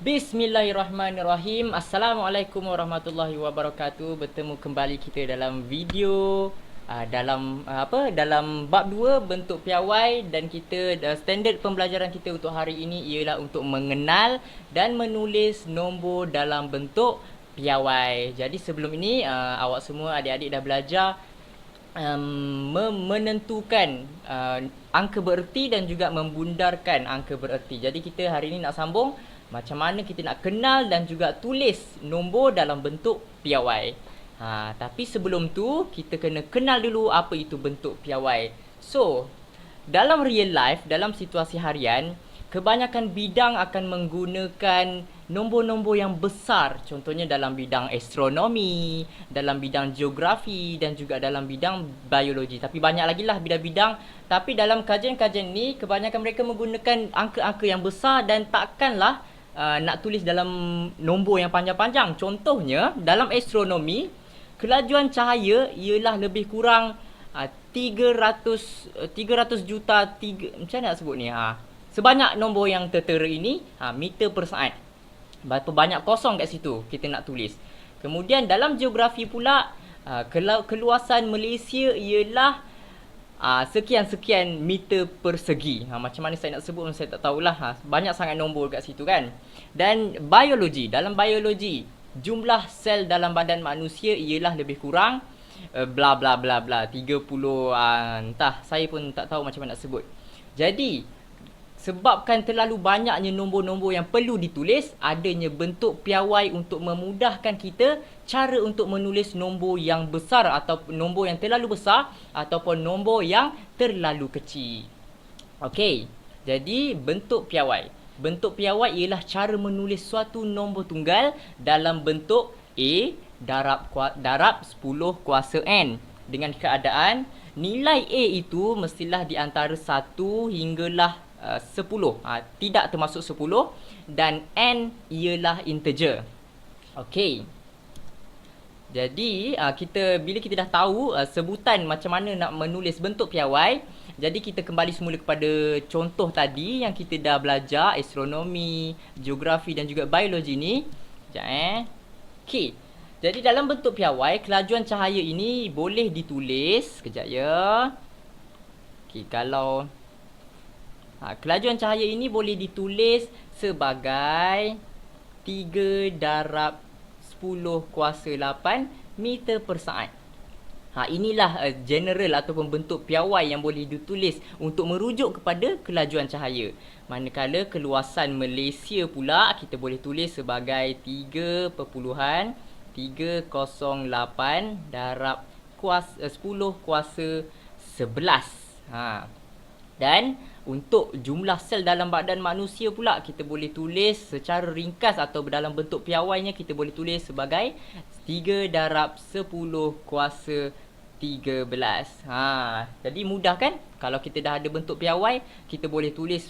Bismillahirrahmanirrahim. Assalamualaikum warahmatullahi wabarakatuh. Bertemu kembali kita dalam video dalam bab 2 bentuk piawai, dan kita standard pembelajaran kita untuk hari ini ialah untuk mengenal dan menulis nombor dalam bentuk piawai. Jadi sebelum ini awak semua adik-adik dah belajar menentukan angka bererti dan juga membundarkan angka bererti. Jadi kita hari ini nak sambung macam mana kita nak kenal dan juga tulis nombor dalam bentuk piawai. Tapi sebelum tu kita kena kenal dulu apa itu bentuk piawai. So, dalam real life, dalam situasi harian, kebanyakan bidang akan menggunakan nombor-nombor yang besar. Contohnya dalam bidang astronomi, dalam bidang geografi dan juga dalam bidang biologi. Tapi banyak lagi lah bidang-bidang. Tapi dalam kajian-kajian ni, kebanyakan mereka menggunakan angka-angka yang besar dan takkanlah nak tulis dalam nombor yang panjang-panjang. Contohnya dalam astronomi, kelajuan cahaya ialah lebih kurang 300 juta macam mana nak sebut ni, sebanyak nombor yang tertera ini, meter per saat. Berapa banyak kosong kat situ kita nak tulis. Kemudian dalam geografi pula, keluasan Malaysia ialah sekian-sekian meter persegi. Macam mana saya nak sebut saya tak tahulah. Banyak sangat nombor kat situ kan. Dan biologi, dalam biologi, jumlah sel dalam badan manusia ialah lebih kurang bla bla bla bla 30, entah saya pun tak tahu macam mana nak sebut. Jadi sebabkan terlalu banyaknya nombor-nombor yang perlu ditulis, adanya bentuk piawai untuk memudahkan kita cara untuk menulis nombor yang besar atau nombor yang terlalu besar ataupun nombor yang terlalu kecil. Okey, jadi bentuk piawai. Bentuk piawai ialah cara menulis suatu nombor tunggal dalam bentuk A darab 10 kuasa N, dengan keadaan nilai A itu mestilah di antara 1 hinggalah 10, tidak termasuk 10, dan N ialah integer. Okey. Jadi bila kita dah tahu sebutan macam mana nak menulis bentuk piawai, jadi kita kembali semula kepada contoh tadi yang kita dah belajar, astronomi, geografi dan juga biologi ni. Sekejap Okey. Jadi dalam bentuk piawai, kelajuan cahaya ini boleh ditulis, kejap ya. Okey, kalau kelajuan cahaya ini boleh ditulis sebagai 3 darab 10 kuasa 8 meter per saat. Inilah general ataupun bentuk piawai yang boleh ditulis untuk merujuk kepada kelajuan cahaya. Manakala keluasan Malaysia pula kita boleh tulis sebagai 3.308 darab 10 kuasa 11. Dan untuk jumlah sel dalam badan manusia pula kita boleh tulis secara ringkas atau dalam bentuk piawainya kita boleh tulis sebagai 3 darab 10 kuasa 13. Jadi mudah kan? Kalau kita dah ada bentuk piawai, kita boleh tulis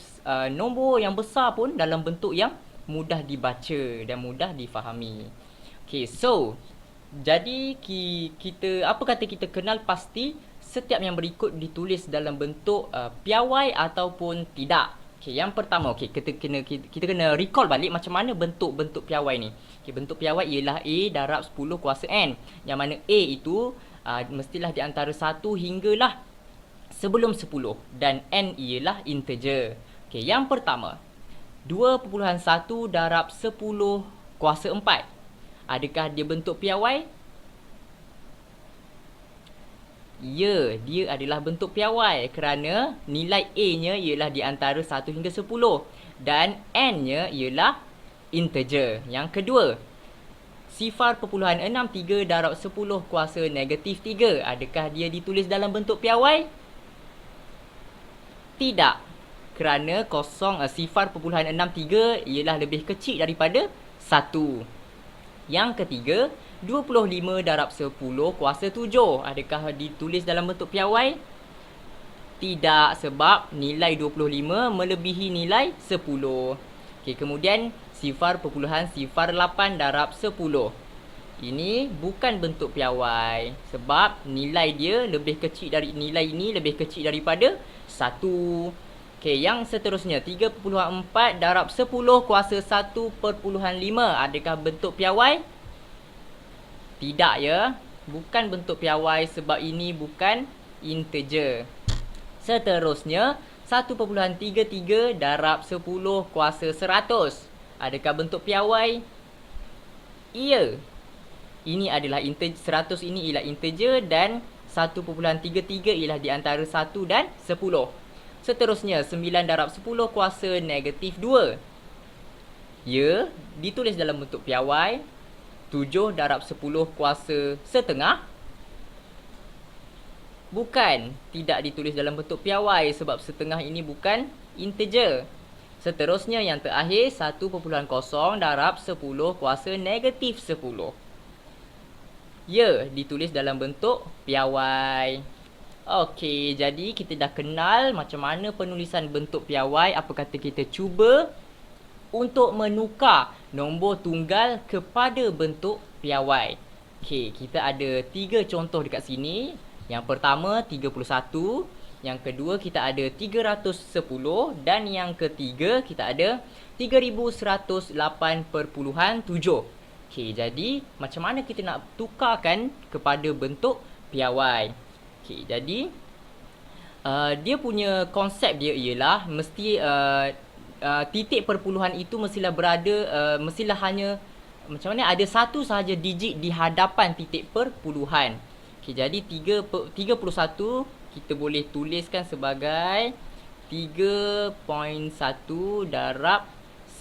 nombor yang besar pun dalam bentuk yang mudah dibaca dan mudah difahami. Okay, so jadi kita apa kata kita kenal pasti setiap yang berikut ditulis dalam bentuk piawai ataupun tidak. Okay, yang pertama, kita kena recall balik macam mana bentuk-bentuk piawai ni. Okay, bentuk piawai ialah A darab 10 kuasa N, yang mana A itu mestilah di antara 1 hinggalah sebelum 10, dan N ialah integer. Okay, yang pertama, 2.1 darab 10 kuasa 4. Adakah dia bentuk piawai? Ya, dia adalah bentuk piawai kerana nilai A-nya ialah di antara 1 hingga 10 dan N-nya ialah integer. Yang kedua, 0.63 darab 10 kuasa negatif 3. Adakah dia ditulis dalam bentuk piawai? Tidak, kerana 0.63 ialah lebih kecil daripada 1. Yang ketiga, 25 darab 10 kuasa 7. Adakah ditulis dalam bentuk piawai? Tidak, sebab nilai 25 melebihi nilai 10. Okey, kemudian 0.08 darab 10. Ini bukan bentuk piawai sebab nilai dia lebih kecil dari nilai ini lebih kecil daripada 1. Okey, yang seterusnya 3.4 darab 10 kuasa 1/5. Adakah bentuk piawai? Tidak ya. Bukan bentuk piawai sebab ini bukan integer. Seterusnya 1.33 darab 10 kuasa 100. Adakah bentuk piawai? Iya. Ini adalah integer, 100 ini ialah integer dan 1.33 ialah di antara 1 dan 10. Seterusnya 9 darab 10 kuasa negatif 2. Ya, ditulis dalam bentuk piawai. 7 darab 10 kuasa setengah. Bukan, tidak ditulis dalam bentuk piawai sebab setengah ini bukan integer. Seterusnya yang terakhir 1.0 darab 10 kuasa negatif 10. Ya, ditulis dalam bentuk piawai. Okey, jadi kita dah kenal macam mana penulisan bentuk piawai. Apa kata kita cuba untuk menukar nombor tunggal kepada bentuk piawai. Okey, kita ada 3 contoh dekat sini. Yang pertama 31, yang kedua kita ada 310 dan yang ketiga kita ada 3108.7. Okey, jadi macam mana kita nak tukarkan kepada bentuk piawai? Okey, jadi dia punya konsep dia ialah mesti titik perpuluhan itu mestilah berada, mestilah hanya macam mana ada satu sahaja digit di hadapan titik perpuluhan. Okey, jadi 31 kita boleh tuliskan sebagai 3.1 darab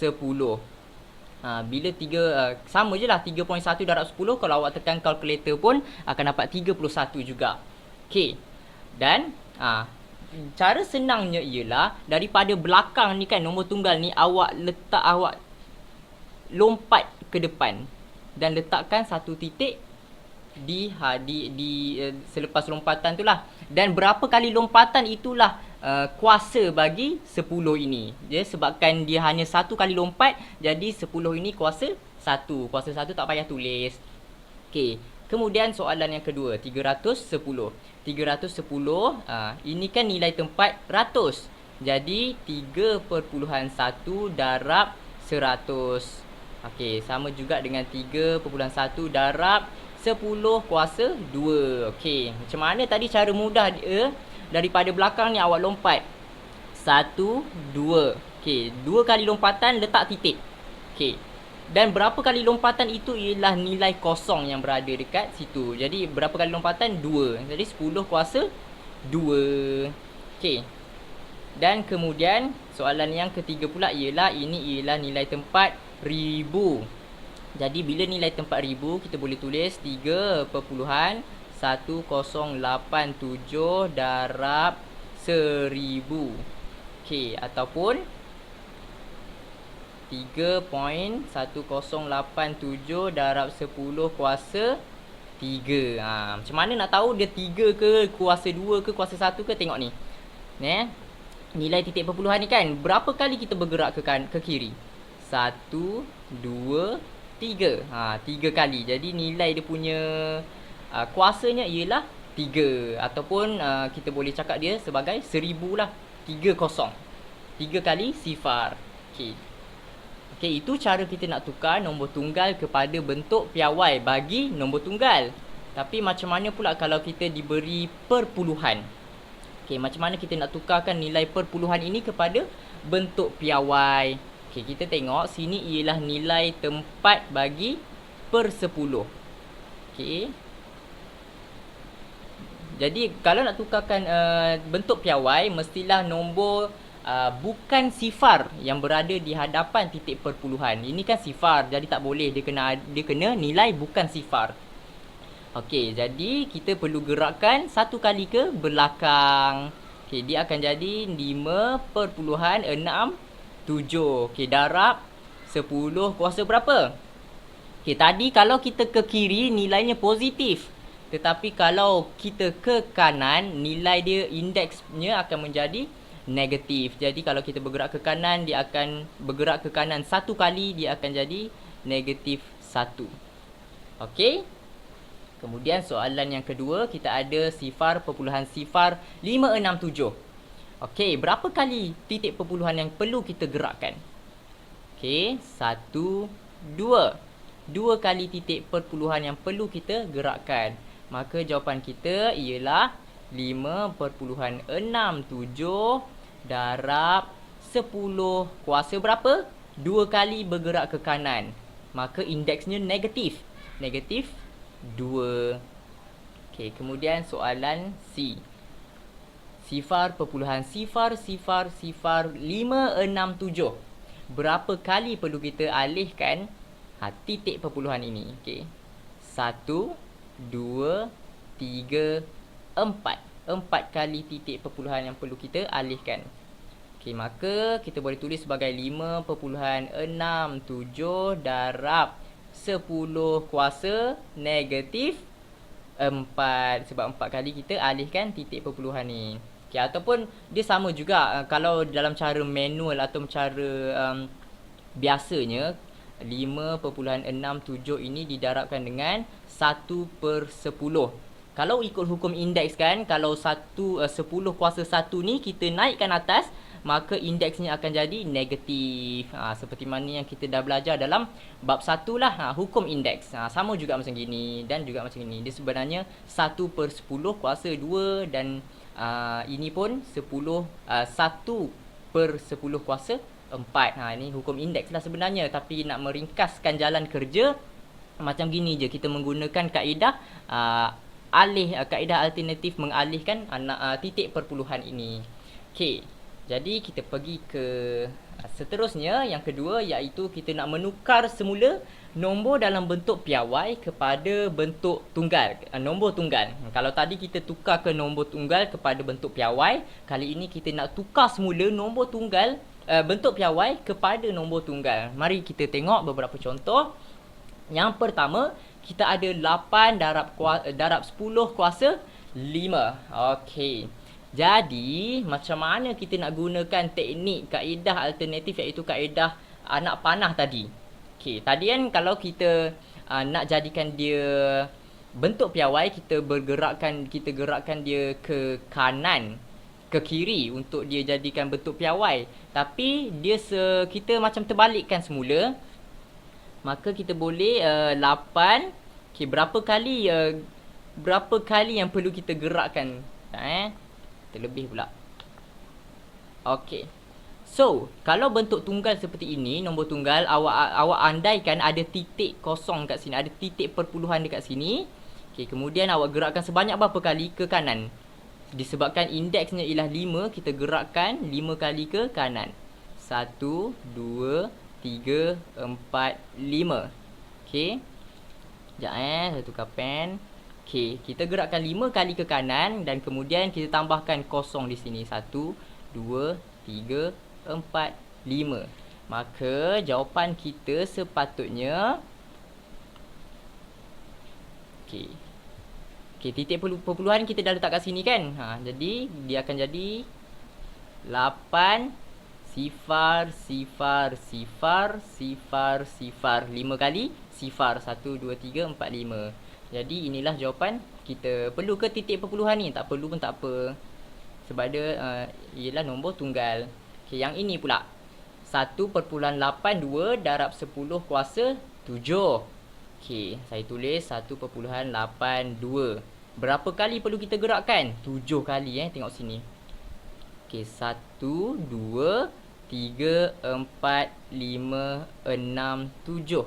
10. Bila sama je lah 3.1 darab 10. Kalau awak tekan kalkulator pun akan dapat 31 juga. Okey. Dan cara senangnya ialah daripada belakang ni kan, nombor tunggal ni awak lompat ke depan dan letakkan satu titik di selepas lompatan tu lah. Dan berapa kali lompatan itulah kuasa bagi 10 ini. Sebabkan dia hanya satu kali lompat, jadi 10 ini kuasa 1. Kuasa 1 tak payah tulis. Okey. Kemudian soalan yang kedua, 310. 310, ini kan nilai tempat ratus. Jadi 3.1 darab 100. Okey, sama juga dengan 3.1 darab 10 kuasa 2. Okey, macam mana tadi cara mudah dia? Daripada belakang ni awak lompat 1, 2. Okey, 2 kali lompatan letak titik. Okey. Dan berapa kali lompatan itu ialah nilai kosong yang berada dekat situ. Jadi berapa kali lompatan? 2. Jadi 10 kuasa 2. Okey. Dan kemudian soalan yang ketiga pula ialah ini ialah nilai tempat ribu. Jadi bila nilai tempat ribu kita boleh tulis 3.1087 darab 1000. Okey, ataupun 3.1087 darab 10 kuasa 3. Macam mana nak tahu dia 3 ke, kuasa 2 ke, kuasa 1 ke? Tengok ni. Nilai titik perpuluhan ni kan, berapa kali kita bergerak ke kiri? 1, 2, 3. 3 kali. Jadi nilai dia punya kuasanya ialah 3. Ataupun kita boleh cakap dia sebagai 1000 lah. 30. 3 kali sifar. Okey. Okey, itu cara kita nak tukar nombor tunggal kepada bentuk piawai bagi nombor tunggal. Tapi macam mana pula kalau kita diberi perpuluhan? Okey, macam mana kita nak tukarkan nilai perpuluhan ini kepada bentuk piawai? Okey, kita tengok sini ialah nilai tempat bagi per 10. Okey. Jadi kalau nak tukarkan bentuk piawai, mestilah nombor bukan sifar yang berada di hadapan titik perpuluhan. Ini kan sifar, jadi tak boleh, dia kena nilai bukan sifar. Okey, jadi kita perlu gerakkan satu kali ke belakang. Okey, dia akan jadi 5.67. Okey, darab 10 kuasa berapa? Okey, tadi kalau kita ke kiri nilainya positif. Tetapi kalau kita ke kanan, nilai dia indeksnya akan menjadi negatif. Jadi kalau kita bergerak ke kanan, dia akan bergerak ke kanan satu kali, dia akan jadi negatif 1. Okey. Kemudian soalan yang kedua, kita ada sifar 567. Okey, berapa kali titik perpuluhan yang perlu kita gerakkan? Okey, 1, 2. 2 kali titik perpuluhan yang perlu kita gerakkan. Maka jawapan kita ialah 5.67 darab 10 kuasa berapa? 2 kali bergerak ke kanan. Maka indeksnya negatif. Negatif 2. Okey, kemudian soalan C. Sifar perpuluhan sifar 567. Berapa kali perlu kita alihkan titik perpuluhan ini? Okey. 1, 2, 3, 4. 4 kali titik perpuluhan yang perlu kita alihkan. Okey, maka kita boleh tulis sebagai 5.67 darab 10 kuasa negatif 4. Sebab 4 kali kita alihkan titik perpuluhan ni. Okay, ataupun dia sama juga kalau dalam cara manual atau cara biasanya 5.67 ini didarabkan dengan 1/10. Kalau ikut hukum indeks kan, kalau 10 kuasa 1 ni kita naikkan atas, maka indeksnya akan jadi negatif. Seperti mana yang kita dah belajar dalam bab 1 lah, hukum indeks. Sama juga macam gini dan juga macam ini. Dia sebenarnya 1/10 kuasa 2 dan ini pun 1/10 kuasa 4. Ini hukum indeks lah sebenarnya. Tapi nak meringkaskan jalan kerja, macam gini je. Kita menggunakan kaedah kaedah alternatif mengalihkan titik perpuluhan ini. Okey. Jadi kita pergi ke seterusnya, yang kedua, iaitu kita nak menukar semula nombor dalam bentuk piawai kepada bentuk tunggal, nombor tunggal. Kalau tadi kita tukar ke nombor tunggal kepada bentuk piawai, kali ini kita nak tukar semula nombor tunggal bentuk piawai kepada nombor tunggal. Mari kita tengok beberapa contoh. Yang pertama, kita ada 8 darab 10 kuasa 5. Okey. Jadi, macam mana kita nak gunakan teknik kaedah alternatif, iaitu kaedah anak panah tadi. Okey, tadi kan kalau kita nak jadikan dia bentuk piawai, kita gerakkan dia ke kanan, ke kiri untuk dia jadikan bentuk piawai. Tapi kita macam terbalikkan semula. Maka kita boleh 8. Okey, berapa kali yang perlu kita gerakkan? Terlebih pula. Okey. So, kalau bentuk tunggal seperti ini, nombor tunggal, awak andaikan ada titik kosong kat sini, ada titik perpuluhan dekat sini. Okey, kemudian awak gerakkan sebanyak berapa kali ke kanan? Disebabkan indeksnya ialah 5, kita gerakkan 5 kali ke kanan. 1, 2, 3, 4, 5. Okey. Sekejap saya tukar pen. Okey, kita gerakkan 5 kali ke kanan dan kemudian kita tambahkan kosong di sini. 1, 2, 3, 4, 5. Maka jawapan kita sepatutnya Okey. Okey, titik perpuluhan kita dah letak kat sini kan? Jadi dia akan jadi 8 sifar 5 kali sifar 1, 2, 3, 4, 5. Jadi inilah jawapan kita. Perlu ke titik perpuluhan ni? Tak perlu pun tak apa. Sebab dia ialah nombor tunggal. Okey, yang ini pula 1.82 darab 10 kuasa 7. Okey, saya tulis 1.82. Berapa kali perlu kita gerakkan? 7 kali tengok sini. Okey, 1, 2, 3, 4, 5, 6, 7.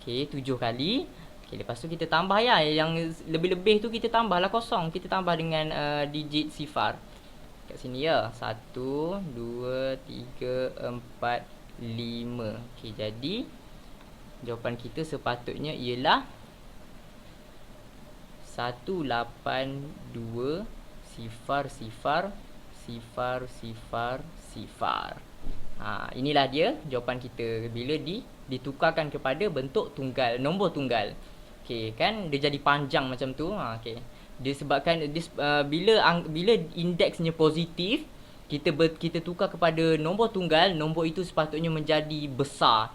Okey, 7 kali. Okay, lepas tu kita tambah ya. Yang lebih-lebih tu kita tambahlah kosong. Kita tambah dengan digit sifar. Kat sini ya. 1, 2, 3, 4, 5. Okay, jadi jawapan kita sepatutnya ialah 182 sifar. Inilah dia jawapan kita bila ditukarkan kepada bentuk tunggal, nombor tunggal. Okey, kan dia jadi panjang macam tu. Okey. Disebabkan bila indeksnya positif, kita tukar kepada nombor tunggal, nombor itu sepatutnya menjadi besar.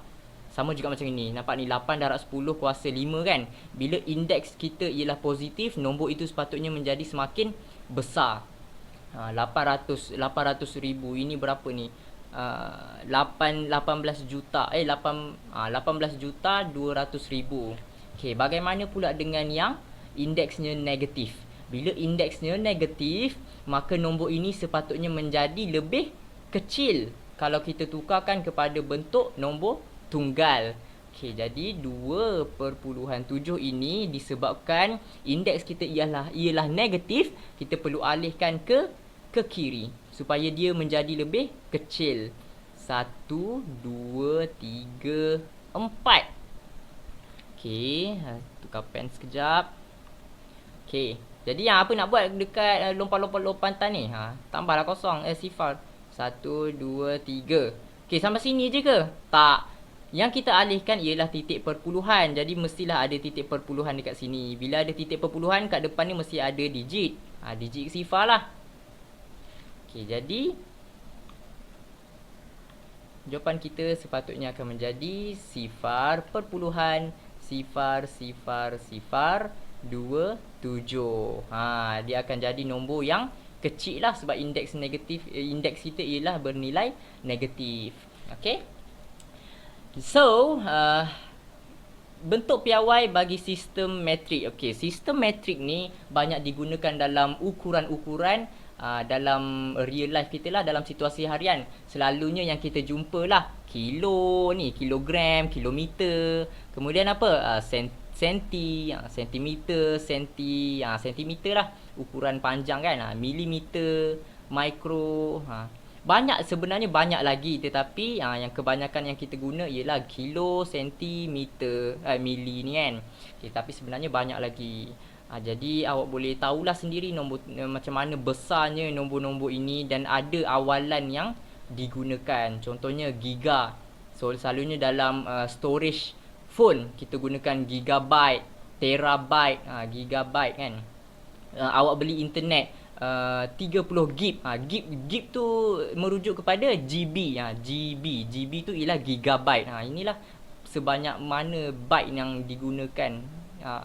Sama juga macam ini. Nampak ni 8 darab 10 kuasa 5 kan? Bila indeks kita ialah positif, nombor itu sepatutnya menjadi semakin besar. 800 ribu ini berapa ni? 18 juta 18 juta 200 ribu. Okey, bagaimana pula dengan yang indeksnya negatif? Bila indeksnya negatif, maka nombor ini sepatutnya menjadi lebih kecil kalau kita tukarkan kepada bentuk nombor tunggal. Okey, jadi 2.7 ini disebabkan indeks kita ialah negatif, kita perlu alihkan ke kiri supaya dia menjadi lebih kecil. 1, 2, 3, 4. Okey, tukar pen sekejap. Okey, jadi yang apa nak buat dekat lompat-lompat lompatan ni? Tambahlah kosong, sifar. 1, 2, 3. Okey, sampai sini je ke? Tak. Yang kita alihkan ialah titik perpuluhan. Jadi mestilah ada titik perpuluhan dekat sini. Bila ada titik perpuluhan, kat depan ni mesti ada digit. Digit sifar lah. Okey, jadi jawapan kita sepatutnya akan menjadi sifar perpuluhan sifar 27. Dia akan jadi nombor yang kecil lah sebab indeks negatif, indeks kita ialah bernilai negatif. Okey. So, bentuk piawai bagi sistem metrik. Okey, sistem metrik ni banyak digunakan dalam ukuran-ukuran dalam real life kita lah, dalam situasi harian. Selalunya yang kita jumpa lah kilo ni, kilogram, kilometer. Kemudian apa? Senti, sentimeter, sentimeter lah, ukuran panjang kan. Milimeter, mikro. Banyak, sebenarnya banyak lagi, tetapi yang kebanyakan yang kita guna ialah kilo, sentimeter, mili ni kan. Okay, tapi sebenarnya banyak lagi. Jadi awak boleh tahulah sendiri nombor macam mana besarnya nombor-nombor ini, dan ada awalan yang digunakan. Contohnya giga. So selalunya dalam storage phone kita gunakan gigabyte, terabyte, gigabyte kan. Awak beli internet 30 gig. Gig tu merujuk kepada GB. GB tu ialah gigabyte. Inilah sebanyak mana byte yang digunakan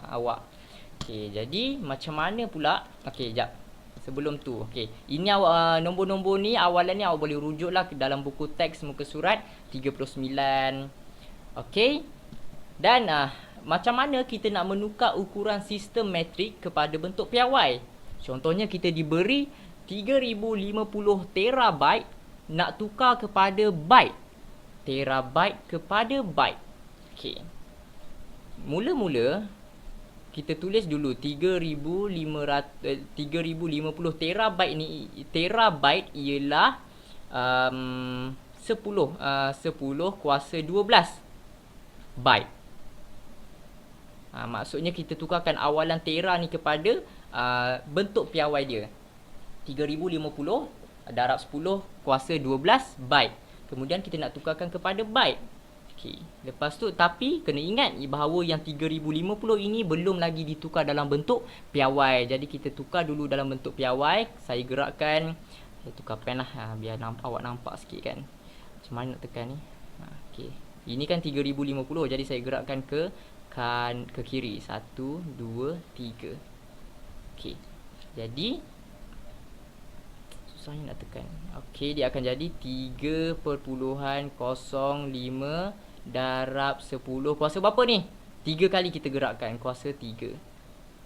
awak. Okey, jadi macam mana pula? Okey, jap. Sebelum tu, okey. Ini awak nombor-nombor ni awalan ni awak boleh rujuklah dalam buku teks muka surat 39. Okey. Dan macam mana kita nak menukar ukuran sistem metrik kepada bentuk piawai? Contohnya kita diberi 3050 terabyte, nak tukar kepada byte. Terabyte kepada byte. Okey. Mula-mula kita tulis dulu 3050 terabyte ni. Terabyte ialah 10 kuasa 12 byte. Maksudnya kita tukarkan awalan tera ni kepada bentuk piawai dia. 3050 darab 10 kuasa 12 byte. Kemudian kita nak tukarkan kepada byte. Okey, lepas tu tapi kena ingat bahawa yang 3050 ini belum lagi ditukar dalam bentuk piawai. Jadi kita tukar dulu dalam bentuk piawai. Saya gerakkan, saya tukar pen lah biar awak nampak sikit kan. Macam mana nak tekan ni? Okey. Ini kan 3050, jadi saya gerakkan ke kiri. 1 2 3. Okey. Jadi susahnya nak tekan. Okey, dia akan jadi 3.05 darab 10 kuasa berapa ni? 3 kali kita gerakkan, kuasa 3.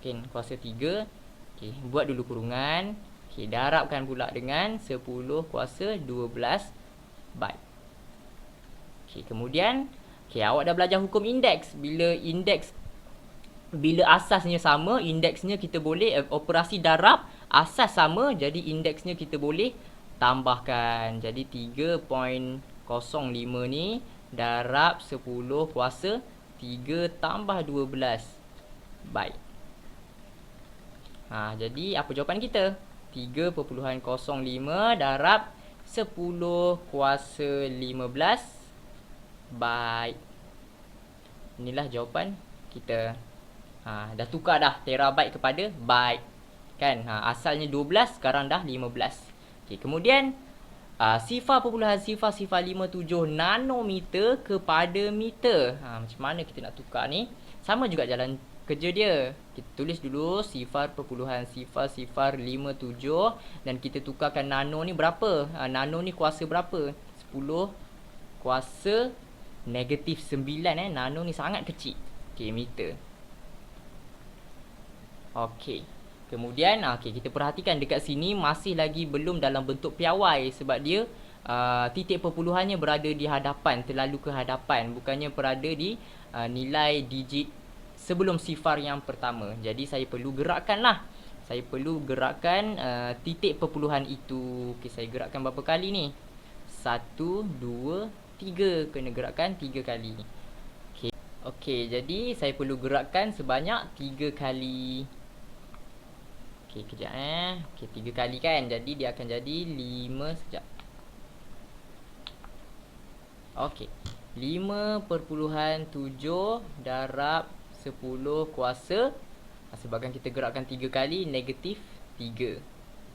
Okey, kuasa 3. Okey, buat dulu kurungan. Okey, darabkan pula dengan 10 kuasa 12 byte. Okey, kemudian awak dah belajar hukum indeks. Bila asasnya sama, indeksnya kita boleh operasi darab, asas sama, jadi indeksnya kita boleh tambahkan. Jadi 3.05 ni darab 10 kuasa 3 tambah 12 byte. Jadi apa jawapan kita? 3.05 darab 10 kuasa 15 byte. Inilah jawapan kita. Dah tukar dah terabyte kepada byte kan. Asalnya 12, sekarang dah 15. Okey, kemudian sifar perpuluhan sifar 57 nanometer kepada meter. Macam mana kita nak tukar ni? Sama juga jalan kerja dia. Kita tulis dulu sifar perpuluhan sifar 57 dan kita tukarkan nano ni berapa? Nano ni kuasa berapa? 10 kuasa negatif 9 nano ni sangat kecil. Okey, meter. Okey. Kemudian kita perhatikan dekat sini masih lagi belum dalam bentuk piawai sebab dia titik perpuluhannya berada di hadapan, terlalu ke hadapan, bukannya berada di nilai digit sebelum sifar yang pertama. Jadi saya perlu gerakkanlah. Saya perlu gerakkan titik perpuluhan itu. Okey, saya gerakkan berapa kali ni? 1, 2, 3. Kena gerakkan 3 kali. Okey, jadi saya perlu gerakkan sebanyak 3 kali. Okey, kejap Okey, 3 kali kan. Jadi dia akan jadi 5 sekejap. Okey. 5.7 darab 10 kuasa. Sebabkan kita gerakkan 3 kali, negatif 3.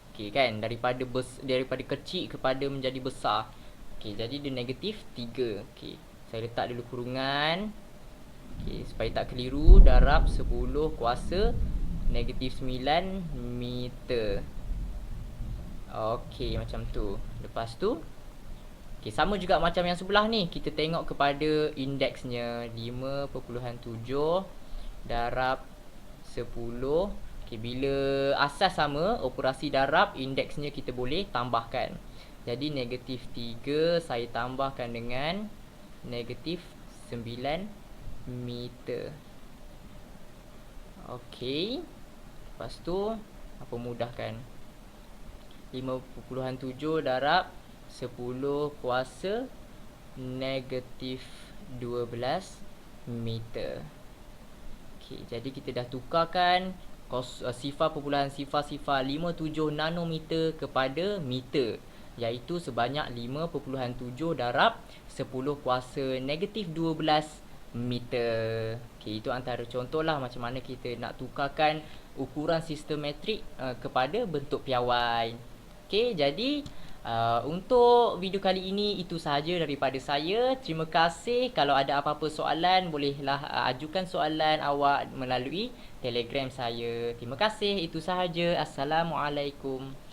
Okey kan, daripada kecil kepada menjadi besar. Okey, jadi dia negatif 3. Okey, saya letak dulu kurungan. Okey, supaya tak keliru, darab 10 kuasa negatif 9 meter. Okey, macam tu. Lepas tu, okey, sama juga macam yang sebelah ni. Kita tengok kepada indeksnya 5.7 darab 10. Okey, bila asas sama, operasi darab, indeksnya kita boleh tambahkan. Jadi negatif 3 saya tambahkan dengan negatif 9 meter. Okey. Lepas tu apa mudahkan? 5.7 darab 10 kuasa negatif 12 meter. Okey, jadi kita dah tukarkan sifar perpuluhan sifar 57 nanometer kepada meter, iaitu sebanyak 5.7 darab 10 kuasa negatif 12 meter. Okey, itu antara contoh lah macam mana kita nak tukarkan ukuran sistematik kepada bentuk piawai. Okey, jadi untuk video kali ini itu sahaja daripada saya. Terima kasih. Kalau ada apa-apa soalan, bolehlah ajukan soalan awak melalui Telegram saya. Terima kasih. Itu sahaja. Assalamualaikum.